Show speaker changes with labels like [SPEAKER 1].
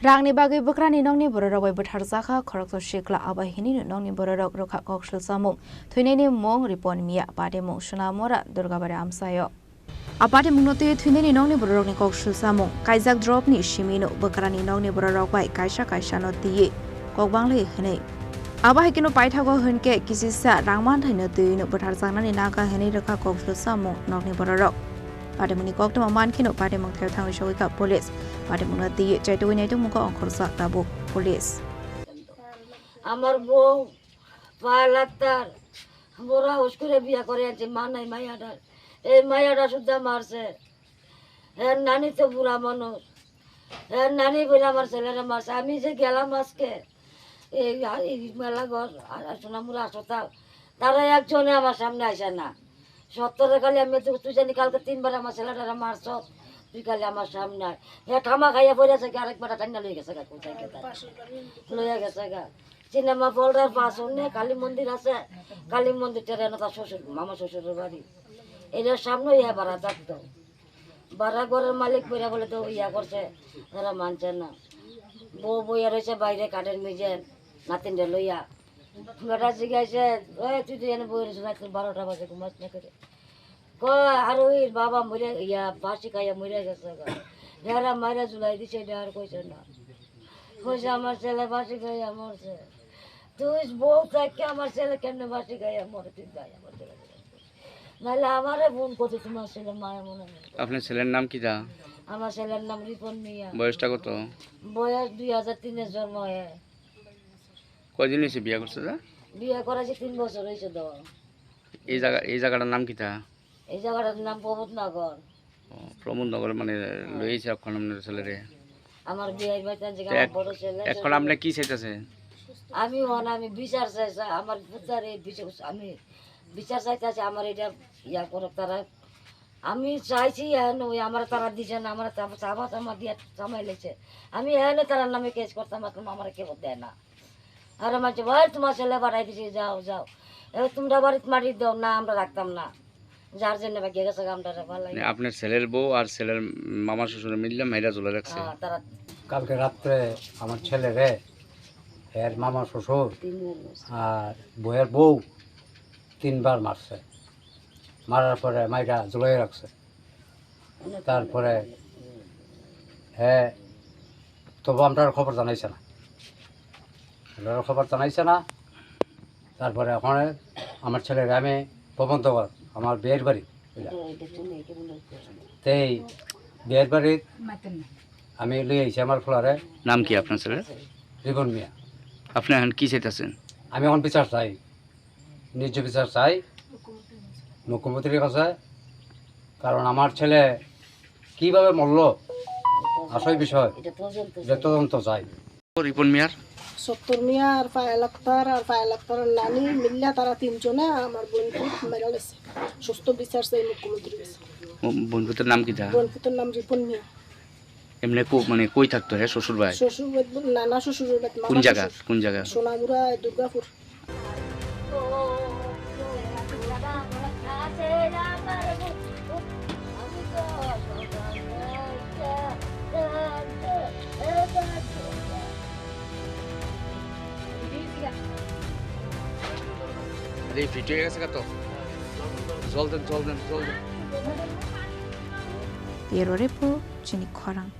[SPEAKER 1] Rangni bagi bukrani nongni bororok bai bethar jaka khorok to shikla abahini nongni bororok rokha kokshil samung thuineni mong ripon mia pade mong sunamora durgabare amsayo apade mungnote thuineni nongni bororok ni kokshil samung kaijak drop ni shimino bukrani nongni bororok bai kaisa no tiye kokbangle hene abahikino paithago hunke kisisa rangman thaino tuino bethar janani naga hene rokha kokshil samung nongni bororok pada muni kok tama mankino pada mung thel thang showi ka police pada mung nati chaito winai tu muka angkhorsa tabuk police
[SPEAKER 2] আমার বউ পালাতার মোরা উস্কুরে বিয়া করে আনছে মা নাই মাইয়াটার এই মাইয়াটা সুদ্ধা মারছে এর নানি তো বুড়া মানুষ এর নানি বলে আমার ছেলেরা মারছে আমি যে গেলাম আজকে এই মেলা ঘর সোনামুরা হাসপাতাল তারা একজনে আমার সামনে আসে না সত্তরে খালি আমি তুই জানি কালকে 3 বার আমার ছেলেটারা মারছ তুই খালি আমার সামনে হ্যাঁ ঠামা খাইয়া পড়ে আছে আরেকবার ঠান্ডা লয়ে গেছে গা কোথায় লইয়া গেছে গা সিনেমা ফলটার পাশ অন্য কালী মন্দির আছে কালী মন্দির ট্রেন তার শ্বশুর মামা শ্বশুরের বাড়ি এটার সামনে ইয়া ভাড়া থাকতো ভাড়া ঘরের মালিক বইরা বলে তো ইয়া করছে তারা মানছে না বউ বইয়া রয়েছে বাইরে কাঠের মিজে নাতিনটা লইয়া বেটা জিজ্ঞাসে তুই তো এনে বই রয়েছে রাত্রি 12টা বাজে ঘুমাস না করে আর ওই বাবা মরে ইয়া ফাঁসি খাইয়া মরে গেছে যারা মারা জুলাই দিছে এটা আর কইছে না কইছে আমার ছেলে ফাঁসি খাইয়া মরছে তুই বউ থাকে আমার ছেলে কেমনে ফাঁসি খাইয়া মরে তুই গাই আমার ছেলে নাহলে আমারে ফোন করতে তোমার ছেলে মায়া মনে নেই।
[SPEAKER 3] আপনার ছেলের নাম কি দা?
[SPEAKER 2] আমার ছেলের নাম রিপন মিয়া।
[SPEAKER 3] বয়সটা কত?
[SPEAKER 2] বয়স 2003 জন্ম হয়।
[SPEAKER 3] কয়দিন হয়েছে বিয়া করছে দা?
[SPEAKER 2] বিয়া করেছে 3 বছর হয়েছে তো।
[SPEAKER 3] এই জায়গাটার নাম কি দা?
[SPEAKER 2] এই জায়গাটার নাম প্রমোদনগর।
[SPEAKER 3] প্রমোদনগর মানে লইছে এখন আপনার ছেলেরে?
[SPEAKER 2] আমার বিয়ের বাইতে জায়গা বড় ছেলে।
[SPEAKER 3] এখন আপনি কি চাইতেছেন?
[SPEAKER 2] আমি বিচার চাইছি আমার পুত্রের বিচার আমি বিচার চাইতেছি আমার এটা ইয়া করুক তারা আমি চাইছি আমার তারা দিছে না আমার চাবা চামা দিয়ে চামাই লেছে আমি এনে তার নামে কেস করতাম আমার কেউ দেয় না আর আমার ভাই তোমার ছেলে বাড়াই দিছি যাও যাও এবার তোমরা বাড়িতে মাটি দাও না আমরা রাখতাম না যার জন্য বাকি গেছে আমরা ভালো লাগে
[SPEAKER 3] আপনার ছেলের বউ আর ছেলের মামা শ্বশুর মিললে মেয়েরা চলে রাখছে
[SPEAKER 2] তারা
[SPEAKER 4] কালকে রাত্রে আমার ছেলেরে এর মামা শ্বশুর আর বউয়ের বউ 3 বার মারছে মারার পরে মাইরা ঝুলাই রাখছে তারপরে হ্যাঁ তবু আমরা খবর জানাইছে না তারপরে ওখানে আমার ছেলের আমি প্রবন্ধকর আমার বিয়ের বাড়ি সেই বিয়ের বাড়ির আমি লিয়ে আইছি আমার ফ্লোরে।
[SPEAKER 3] নাম কি আপনার ছেলের?
[SPEAKER 4] রিপন মিয়া।
[SPEAKER 3] আপনি এখন কি চাইতেছেন?
[SPEAKER 4] আমি এখন বিচার চাই, ন্যায্য বিচার চাই মুখ্যমন্ত্রীর কাছে, কারণ আমার ছেলে কিভাবে মরল আসল বিষয় যে তদন্ত চাই।
[SPEAKER 3] রিপন মিয়ার
[SPEAKER 5] 70 মিয়া আর ফায়াল আক্তারের নানি মিল্লা তারা 3 জনে আমার বোনকে মেরে গেছে। সুস্থ বিচার চাই মুখ্যমন্ত্রীর কাছে।
[SPEAKER 3] বোনপুতের নাম কি দা?
[SPEAKER 5] বোনপুতের নাম রিপন মিয়া।
[SPEAKER 3] এমনি মানে কই থাকতো হ্যাঁ শ্বশুর ভাই?
[SPEAKER 5] শ্বশুর বাড়ি নানা শ্বশুরের বাড়ি।
[SPEAKER 3] কোন জায়গা?
[SPEAKER 5] সোনামুড়া দুর্গাপুর।
[SPEAKER 3] এই ভিডিও হয়ে গেছে কত? জল দেন।
[SPEAKER 1] Bureau Report, Jenny Korang.